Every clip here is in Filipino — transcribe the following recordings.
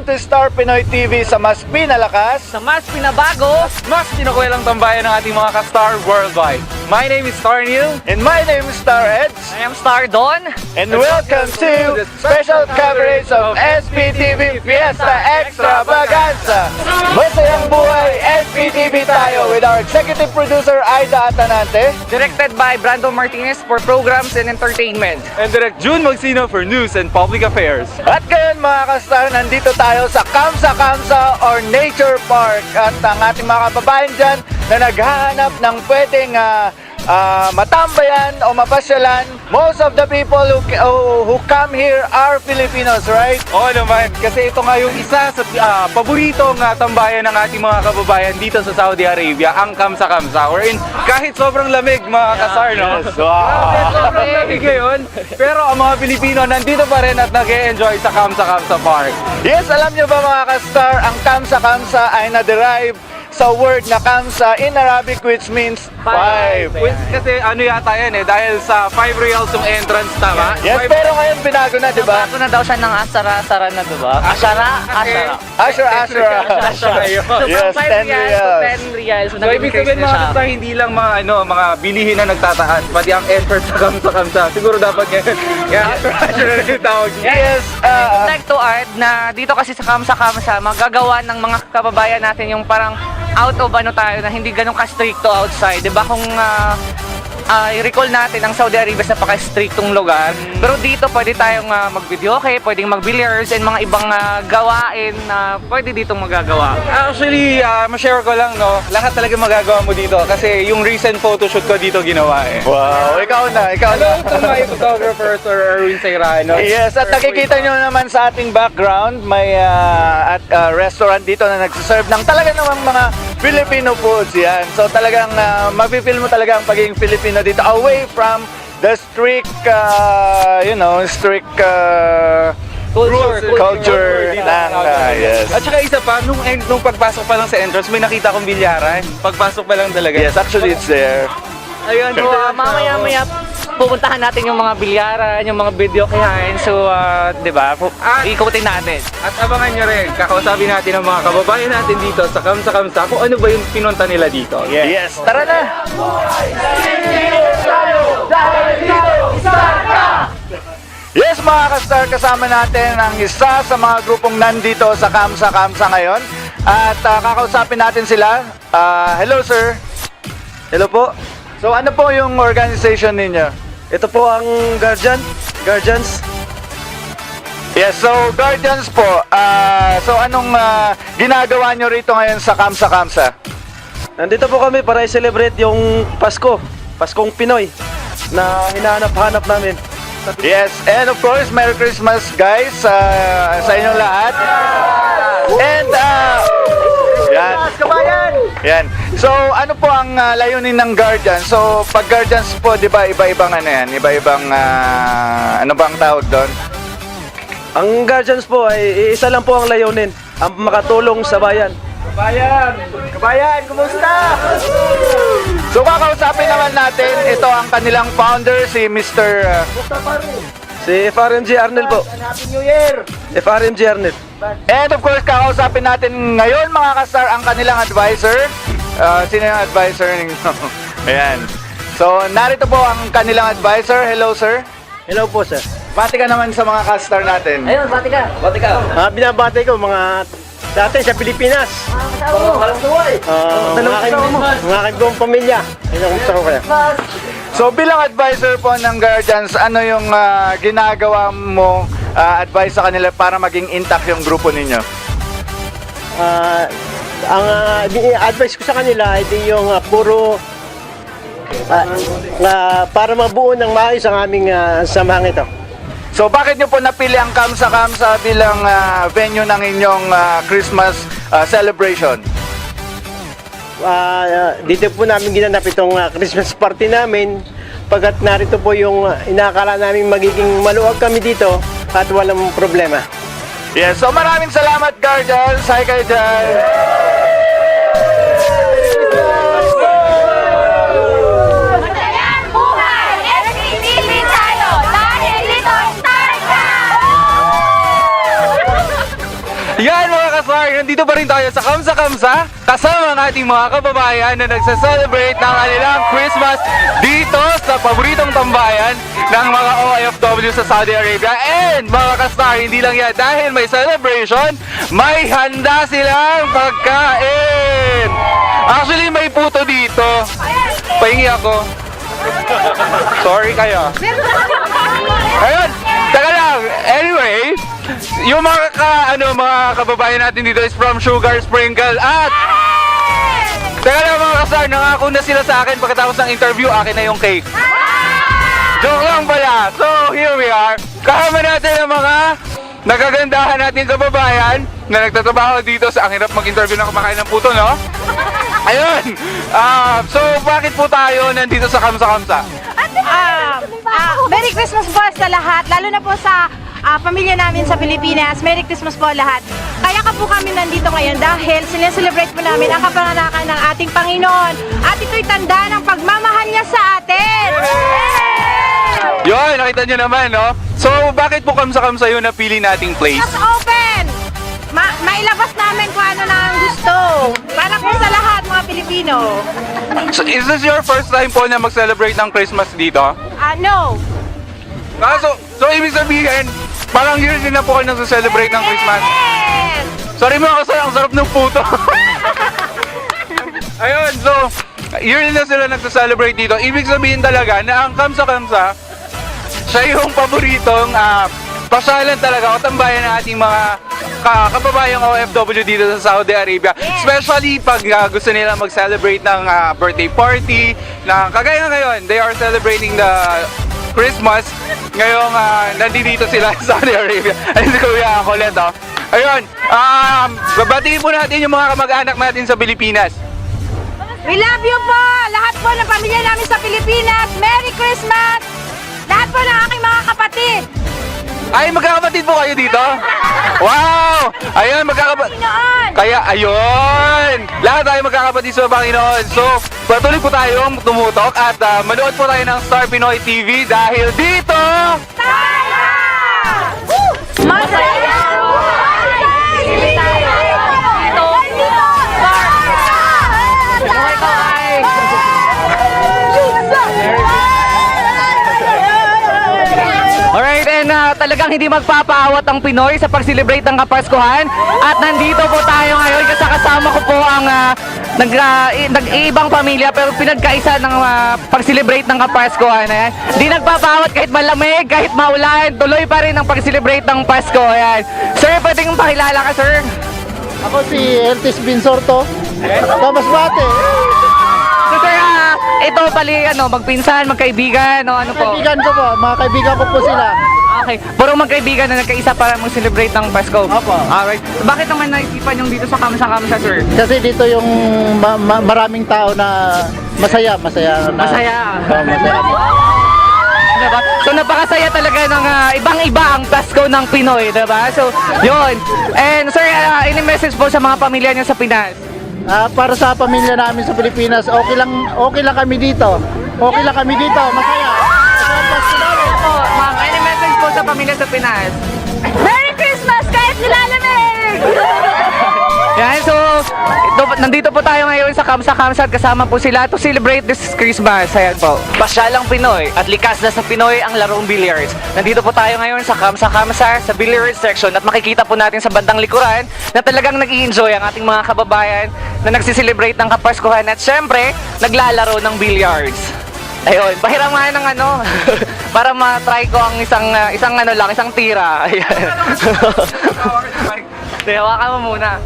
to Star Pinoy TV sa mas pinalakas, Sa mas pinabago, Mas pinakwelang tambayan ng ating mga ka-Star worldwide. My name is Star Neil. and my name is Star Eds, I am Star Don. and welcome to special coverage of SPTV Fiesta Extravaganza. Masayang buhay, SPTV tayo with our executive producer Aida Atanante. Directed by Brando Martinez for programs and entertainment. And Direct June Magsino for news and public affairs. At ngayon mga ka-Star, nandito tayo sa Kamsa Kamsa or Nature Park. At ang ating mga kababayan dyan na naghahanap ng pwedeng matambayan o mapasyalan. Most of the people who come here are Filipinos, right? Oo naman, kasi ito nga yung isa sa paboritong tambayan ng ating mga kababayan dito sa Saudi Arabia, ang Kamsa Kamsa. Wherein kahit sobrang lamig mga ka-Star, no? Yes, wow. Sobrang lamig ngayon, pero ang mga Pilipino nandito pa rin at nag-e-enjoy sa Kamsa Kamsa Park. Yes, alam nyo ba mga ka-Star, ang Kamsa Kamsa ay na-derive sa word na Kamsa in Arabic, which means five. Kasi ano yata yan dahil sa 5 reals yung entrance, tama? Yes, pero ngayon binago na, di ba? Bago na daw siya ng asara-asara na, diba? Asara? Ashra. Yes, 10 reals. 10 reals. So ibig sabihin mga ka-Star, hindi lang mga bilihin na nagtataas, pati ang effort sa Kamsa Kamsa. Siguro dapat ngayon, Ashra na rin yung tawag niya. Yes, Like to art na dito kasi sa Kamsa Kamsa, magagawa ng mga kababayan natin yung parang out of tayo na hindi ganun ka-stricto outside. Diba kung i-recall natin ang Saudi Arabia sa napaka-strictong lugar. Pero dito pwede tayong mag-videoke, pwedeng mag-billiards and mga ibang gawain na pwede ditong magagawa. Actually, ma-share ko lang, no? Lahat talaga magagawa mo dito kasi yung recent photoshoot ko dito ginawa wow, ikaw na. Hello to my photographer, Sir Erwin Sayrano. Yes, at nakikita nyo naman sa ating background, may restaurant dito na nagsiserve ng talaga namang mga Filipino foods yan. So talagang mapipil mo talaga ang pagiging Filipino dito away from the strict, culture ng, yes. At saka isa pa, nung pagpasok pa lang sa entrance, may nakita kong bilyaran. Pagpasok pa lang talaga. Yes, actually it's there. Ayun, so mamaya-maya pupuntahan natin yung mga bilyaran, yung mga video kayain. So, di ba, ikutin natin. At abangan nyo rin, kakausapin natin ang mga kababayan natin dito sa Kamsa Kamsa kung ano ba yung pinunta nila dito. Yes, tara na! Yes mga ka-Star, kasama natin ang isa sa mga grupong nandito sa Kamsa Kamsa ngayon. At kakausapin natin sila. Hello sir. Hello po. So ano po yung organization ninyo? Ito po ang Guardians. Yes, so Guardians po. So anong ginagawa nyo rito ngayon sa Kamsa Kamsa? Nandito po kami para i-celebrate yung Pasko. Paskong Pinoy na hinahanap-hanap namin. Yes, and of course, Merry Christmas guys sa inyong lahat. And yan. So ano po ang layunin ng Guardians? So pag Guardians po, di ba iba-ibang iba-ibang ano bang tawag doon? Ang Guardians po ay isa lang po ang layunin, ang makatulong sa bayan. Kabayan, kumusta? So kakausapin naman natin, ito ang kanilang founder, si Mr. Si FRMG Arnel po. Happy New Year! FRMG Arnel. And of course, kakausapin natin ngayon mga ka-Star ang kanilang advisor. Sino yung advisor ninyo? Ayan. So, narito po ang kanilang advisor. Hello, sir. Hello po, sir. Bati ka naman sa mga ka-Star natin. Ayun, bati ka. Binabati ko mga sa atin sa Pilipinas. Mga kaibigang pamilya. Ayun ang gusto ko kaya. So, bilang advisor po ng Guardians, ano yung ginagawa mo advice sa kanila para maging intact yung grupo ninyo? Ang advice ko sa kanila ay yung puro para mabuo ng maayos ang aming samahan ito. So bakit nyo po napili ang Kamsa Kamsa bilang venue ng inyong Christmas celebration? Dito po namin ginanap itong Christmas party namin pagkat narito po yung inaakala namin magiging maluwag kami dito at walang problema. Yes, so maraming salamat Guardians. Hi kayo dyan. Masayang buhay! SPTV tayo! Dahil dito, Star ka! Yan! nandito pa rin tayo sa Kamsa Kamsa kasama ang ating mga kababayan na nagsa-celebrate ng kanilang Christmas dito sa paboritong tambayan ng mga OFW sa Saudi Arabia. And mga ka-star, hindi lang yan, dahil may celebration, may handa silang pagkain. Actually, may puto dito. Pahingi ako. Sorry kayo. Ayun, taka lang. Anyway, yung mga kababayan natin dito is from Sugar Sprinkle at taka lang mga kasar, nangako na sila sa akin pagkatapos ng interview, akin na yung cake. Joke lang pala. So, here we are. Kasama natin ang mga nagagandahan natin kababayan na nagtatrabaho dito sa ang hirap mag-interview na kumakain ng puto, no? Ayun! So, bakit po tayo nandito sa Kamsa Kamsa? Merry Christmas po sa lahat, lalo na po sa pamilya namin sa Pilipinas. Merry Christmas po lahat. Kaya ka po kami nandito ngayon dahil sineselebrate po namin ang kapanganakan ng ating Panginoon. At ito'y tanda ng pagmamahal niya sa atin. Yun, nakita nyo naman, no? So, bakit po Kamsa Kamsa yung napili nating place? Just open! Mailabas namin kung ano na ang gusto. Para po sa lahat mga Pilipino. So, is this your first time po na mag-celebrate ng Christmas dito? No. So ibig sabihin, parang years din na po kayo nag-celebrate ng Christmas. Yes! Sorry mga kasar, ang sarap ng puto. Ayun, so, years din na sila nag-celebrate dito. Ibig sabihin talaga na ang Kamsa Kamsa, siya yung paboritong pasyalan talaga o tambayan ng ating mga kababayang OFW dito sa Saudi Arabia. Especially pag gusto nila mag-celebrate ng birthday party, na kagaya ngayon, they are celebrating the Christmas. Ngayong nandito sila sa Saudi Arabia. Ayun si Kuya Colette, oh. Ayun, babatiin po natin yung mga kamag-anak natin sa Pilipinas. We love you po! Lahat po ng pamilya namin sa Pilipinas. Merry Christmas! Lahat po ng aking mga kapatid. Ay, magkakapatid po kayo dito? Wow! Ayun, magkakapatid. Panginoon! Kaya, ayun! Lahat tayo magkakapatid sa Panginoon. So, patuloy po tayong tumutok at manood po tayo ng Star Pinoy TV dahil dito... Tayo! Masaya! Masaya! Tayo! Alright, and talagang hindi magpapaawat ang Pinoy sa pag-celebrate ng Kapaskuhan. At nandito po tayo ngayon kasi kasama ko po ang nag-iibang pamilya pero pinagkaisa ng pag-celebrate ng Kapaskuhan. Ayan. Hindi nagpapaawat kahit malamig, kahit maulan, tuloy pa rin ang pag-celebrate ng Pasko. Ayan. Sir, pwedeng pakilala ka, sir? Ako si Eltis Binsorto, Kamasbate. So, sir, ito pali, magpinsan, magkaibigan, ano po? Kaibigan ko po, mga kaibigan ko po sila. Okay. Puro magkaibigan na nagkaisa para mag-celebrate ng Pasko. Opo. Alright. Bakit naman naisipan yung dito sa Kamsa Kamsa, sir? Kasi dito yung maraming tao na masaya. Masaya. Oh, masaya. Diba? So napakasaya talaga ng ibang-iba ang Pasko ng Pinoy, diba? So, yun. And sir, any message po sa mga pamilya niyo sa Pinas? Para sa pamilya namin sa Pilipinas, okay lang kami dito. Okay lang kami dito, masaya. Po, ma'am, any message po sa pamilya sa Pinas? Merry Christmas kahit nilalamig! Yan, so, nandito po tayo ngayon sa Kamsa Kamsa at kasama po sila to celebrate this Christmas. Ayan po. Pasyalang Pinoy at likas na sa Pinoy ang larong billiards. Nandito po tayo ngayon sa Kamsa Kamsa sa billiards section at makikita po natin sa bandang likuran na talagang nag-i-enjoy ang ating mga kababayan na nagsiselebrate ng Kapaskuhan at syempre, naglalaro ng billiards. Ayun, pahiram nga ng para ma-try ko ang isang tira. Ayan. Hawakan mo muna.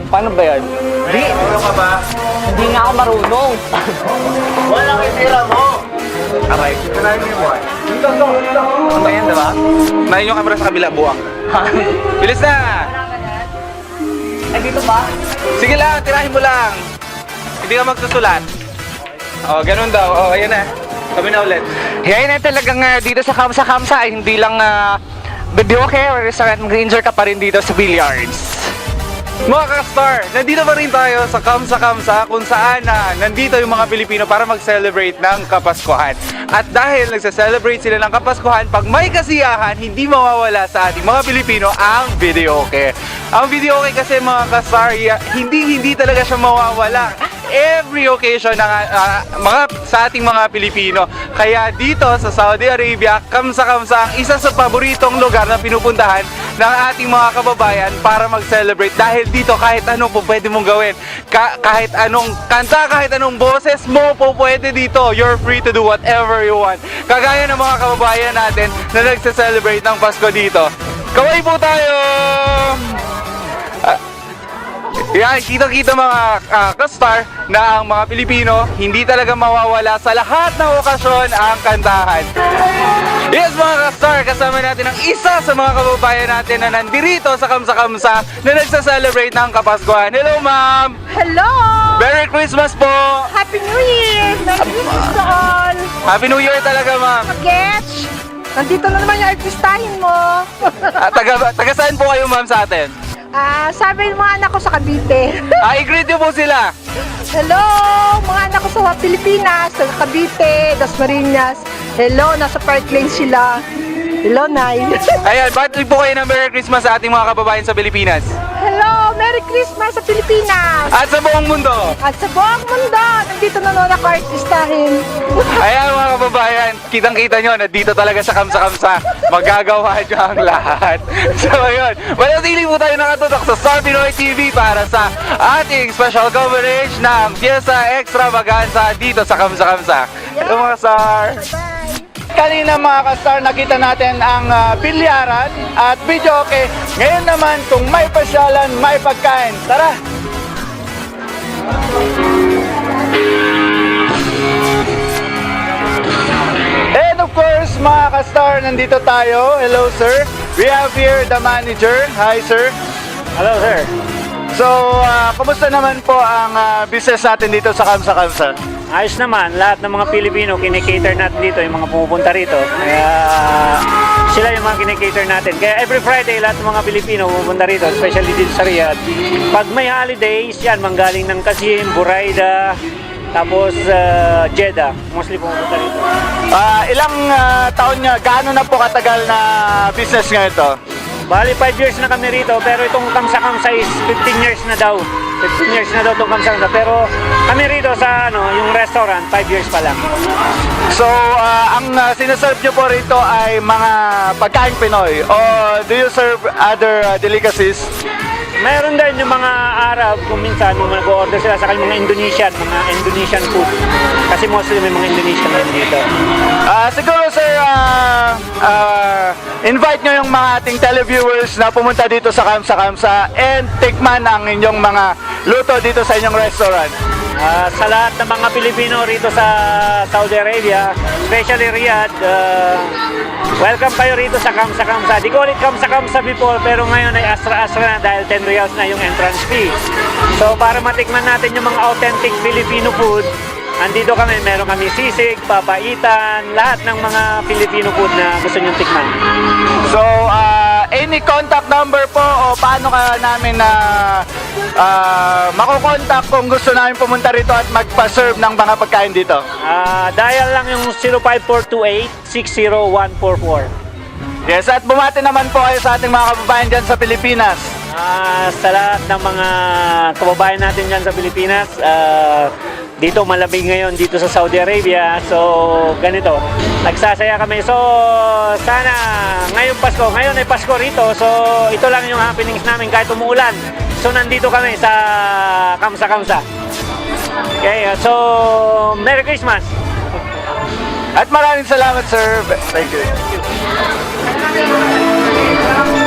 Paano ba yan? Hindi nga ako marunong. Walang itira mo! Aray. Ano ba yan, diba? Nahin yung camera sa kabila, buwang. Bilis na! Ay, dito ba? Sige lang, tirahin mo lang. Hindi ka magsusulat. Oh, ganun daw. Oh, ayan na. Kami na ulit. Yan na talagang dito sa Kamsa Kamsa ay hindi lang video care or restaurant, mag-enjoy ka pa rin dito sa billiards. Mga ka-star, nandito pa rin tayo sa Kamsa kung saan nandito yung mga Pilipino para mag-celebrate ng Kapaskuhan. At dahil nagsa-celebrate sila ng Kapaskuhan, pag may kasiyahan, hindi mawawala sa ating mga Pilipino ang videoke. Ang videoke kasi mga ka-star, hindi talaga siya mawawala every occasion ng sa ating mga Pilipino. Kaya dito sa Saudi Arabia, Kamsa ang isa sa paboritong lugar na pinupuntahan ng ating mga kababayan para mag-celebrate. Dahil dito kahit anong po pwede mong gawin. Kahit anong kanta, kahit anong boses mo po pwede dito. You're free to do whatever you want. Kagaya ng mga kababayan natin na nagse-celebrate ng Pasko dito. Kaway po tayo! Yan, kita-kita mga ka-star na ang mga Pilipino hindi talaga mawawala sa lahat ng okasyon ang kantahan. Yes mga ka-star, kasama natin ang isa sa mga kababayan natin na nandirito sa Kamsa na nagsa-celebrate ng Kapaskuhan. Hello ma'am! Hello! Merry Christmas po! Happy New Year! Merry Christmas to all! Happy New Year talaga ma'am! Getch! Nandito na naman yung artistahin mo. Taga saan po kayo ma'am sa atin? Sabi ng mga anak ko sa Cavite. I-greet niyo po sila! Hello! Mga anak ko sa Pilipinas, sa Cavite, Dasmariñas. Hello, nasa Park Lane sila. Hello, Nay. Ayan, bati po kayo ng Merry Christmas sa ating mga kababayan sa Pilipinas. Hello, Merry Christmas sa Pilipinas. At sa buong mundo! At sa buong mundo, nandito na naman ako artistahin. Ayan mga kababayan, kitang-kita nyo na dito talaga sa Kamsa magagawa nyo ang lahat. So ayun, manatili po tayo nakatutok sa Star Pinoy TV para sa ating special coverage ng Fiesta Extravaganza dito sa Kamsa. Hello mga Star! Kanina mga ka-star, nakita natin ang bilyaran at videoke. Ngayon naman, kung may pasyalan, may pagkain. Tara! And of course, mga ka-star, nandito tayo. Hello sir. We have here the manager. Hi sir. Hello, sir. So, kumusta naman po ang business natin dito sa Kamsa? Ayos naman, lahat ng mga Pilipino kinikater natin dito, yung mga pumupunta rito. Kaya sila yung mga kinikater natin. Kaya every Friday, lahat ng mga Pilipino pumupunta rito, especially dito sa Riyadh. Pag may holidays, yan, manggaling ng Qasim, Buraida, tapos Jeddah. Mostly pumupunta rito. Ilang taon nyo, gaano na po katagal na business nga ito? Bali, 5 years na kami rito, pero itong Kamsa is 15 years na daw. 15 years na daw itong Kamsa. Pero kami rito sa yung restaurant, 5 years pa lang. So, ang sinaserve nyo po rito ay mga pagkain Pinoy o do you serve other delicacies? Meron din yung mga Arab kung minsan mag-order sila sa mga Indonesian food. Kasi mostly may mga Indonesian din dito. Siguro sir, invite nyo yung mga ating televiewers na pumunta dito sa Kamsa and tikman ang inyong mga luto dito sa inyong restaurant. Sa lahat ng mga Pilipino rito sa Saudi Arabia, especially Riyadh, welcome kayo rito sa Kamsa. Di ko ulit Kamsa before, pero ngayon ay Astra na dahil 10 riyals na yung entrance fee. So para matikman natin yung mga authentic Filipino food, andito kami, meron kami sisig, papaitan, lahat ng mga Filipino food na gusto nyong tikman. So, any contact number po o paano ka namin na makukontak kung gusto namin pumunta rito at magpa-serve ng mga pagkain dito? Dial lang yung 05428-60144. Yes, at bumati naman po kayo sa ating mga kababayan dyan sa Pilipinas. Sa lahat ng mga kababayan natin dyan sa Pilipinas, dito malamig ngayon dito sa Saudi Arabia. So ganito, nagsasaya kami. So sana ngayong Pasko, ngayon ay Pasko rito. So ito lang yung happenings namin kahit umuulan. So nandito kami sa Kamsa. Okay, so Merry Christmas! At maraming salamat sir. Thank you.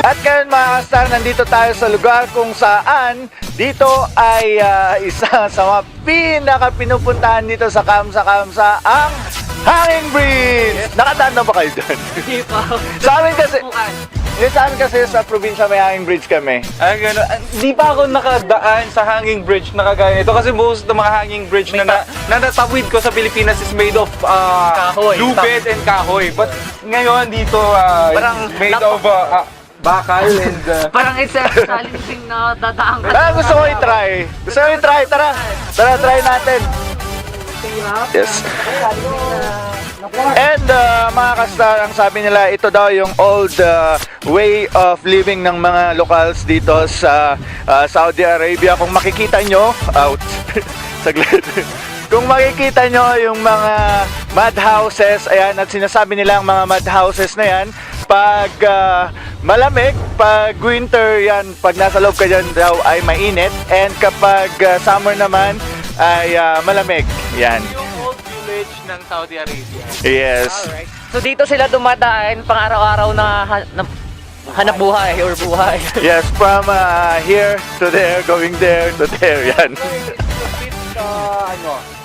At ngayon mga ka-star, nandito tayo sa lugar kung saan dito ay isa sa mga pinaka-pinupuntahan dito sa Kamsa ang Hanging Bridge! Nakadaan na ba kayo doon? Hindi pa. Sa amin kasi sa probinsya may Hanging Bridge kami. Gano'n. Di pa ako nakadaan sa hanging bridge na kagaya nito kasi most ng mga hanging bridge na natawid ko sa Pilipinas is made of Kahoy. lubid and kahoy. But ngayon dito Parang made of bakal and Parang it's a challenging na dadaang ka. Gusto ko i-try. Gusto ko i-try. Tara. Tara, try natin. Yes. And mga kastar, ang sabi nila, ito daw yung old way of living ng mga locals dito sa Saudi Arabia. Kung makikita nyo, out. Saglit. Kung makikita nyo yung mga mud houses, ayan, at sinasabi nila ang mga mud houses na yan, pag malamig, pag winter yan, pag nasa loob ka dyan daw ay mainit, and kapag summer naman ay malamig. Yan. yung old village ng Saudi Arabia. Yes. So dito sila dumadaan pang araw-araw na hanap buhay or buhay. Yes, from here to there, going there to there. Yan.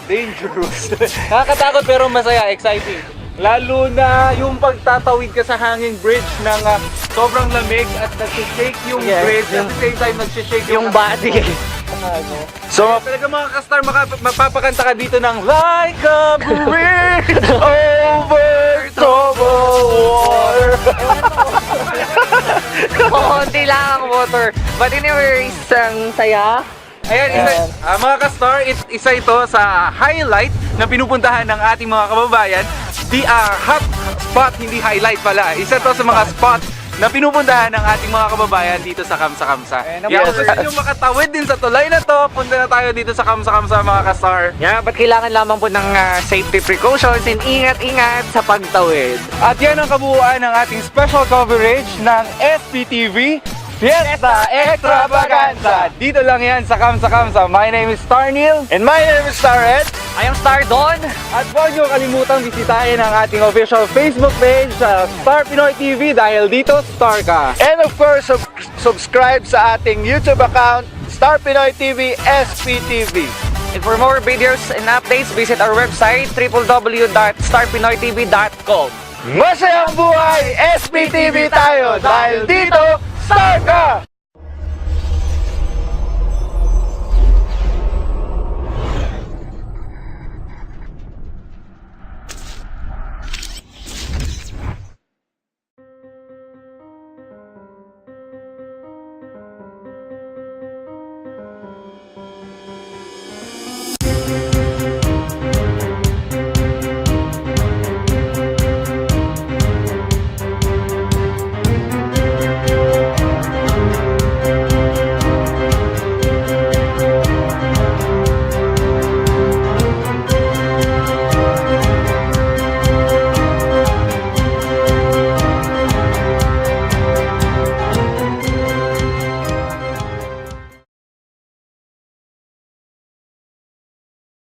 Dangerous. Nakakatakot pero masaya, exciting. Lalo na yung pagtatawid ka sa hanging bridge ng sobrang lamig at nag-shake yung bridge at the same time nag-shake Yung body. So, Talaga mga kastar, mapapakanta ka dito ng Like a bridge over troubled water. Konti lang ang water. But anyways, ang saya. Ayan, mga kastar, isa ito sa highlight na pinupuntahan ng ating mga kababayan. Hot spot, hindi highlight pala. Isa to sa mga spot na pinupuntahan ng ating mga kababayan dito sa Kamsa Kamsa. Kaya kung gusto nyo makatawid din sa tulay na to, punta na tayo dito sa Kamsa Kamsa mga kastar. Yeah, but kailangan lamang po ng safety precautions and ingat-ingat sa pagtawid. At yan ang kabuuan ng ating special coverage ng SPTV Fiesta Extravaganza. Dito lang yan sa Kamsa Kamsa. My name is Star Neil. And my name is Star Ed. I am Star Don. At huwag niyo kalimutang bisitahin ang ating official Facebook page sa Star Pinoy TV dahil dito Star ka. And of course, subscribe sa ating YouTube account, Star Pinoy TV SPTV. And for more videos and updates, visit our website www.starpinoytv.com. Masayang buhay, SPTV tayo dahil dito, Star ka!